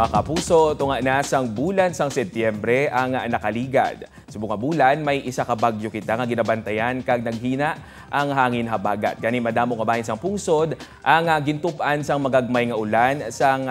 Mga kapuso, tunga na sang bulan sang Setyembre ang nakaligad. Subong nga bulan, may isa ka bagyo kita nga ginabantayan kag naghina ang hangin habagat. Gani madamo nga bahin sang pungsod ang gintup-an sang magagmay nga ulan sang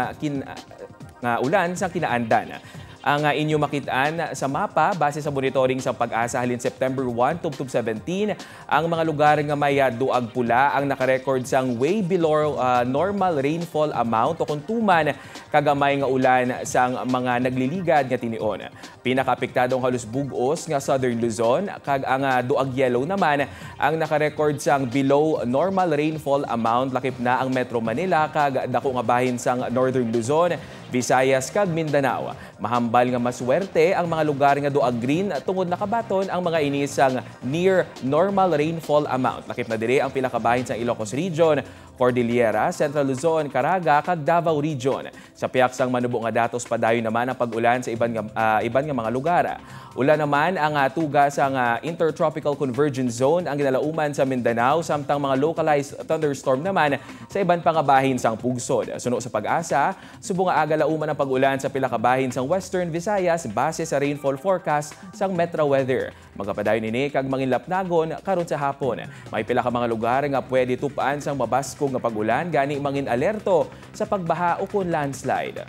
kinaandan. Ang inyo makitaan sa mapa, base sa monitoring sa pag-asa halin September 1 tubtob 17, ang mga lugar nga may duag pula ang nakarecord sang way below normal rainfall amount o kuntuman kagamay nga ulan sang mga nagliligad nga tinion. Pinakaapektadong halos bugos nga Southern Luzon, kag ang duag yellow naman ang nakarecord sang below normal rainfall amount lakip na ang Metro Manila kag dako nga bahin sang Northern Luzon, Visayas kag Mindanao. Mahambal nga maswerte ang mga lugar nga duag green tungod nakabaton ang mga inisang near normal rainfall amount. Lakip na diri ang pila ka bahin sa Ilocos Region, Cordillera, Central Luzon, Caraga kag Davao Region. Sa piyak sang manubo nga datos padayon naman ang pag-ulan sa iban nga mga lugar. Ulan naman ang tuga sang Intertropical Convergence Zone ang ginalauman sa Mindanao samtang mga localized thunderstorm naman sa iban pa nga bahin sang pugsod. Suno sa pag-asa, subong nga aga lauman ang pag-ulan sa pila ka bahin sang Western Visayas base sa rainfall forecast sang Metro Weather. Magapadayon ini kag manginlapnagon karon sa hapon. May pila ka mga lugar nga pwede tupaan sang mabaskog nga pag-ulan gani mangin alerto sa pagbaha o kun landslide.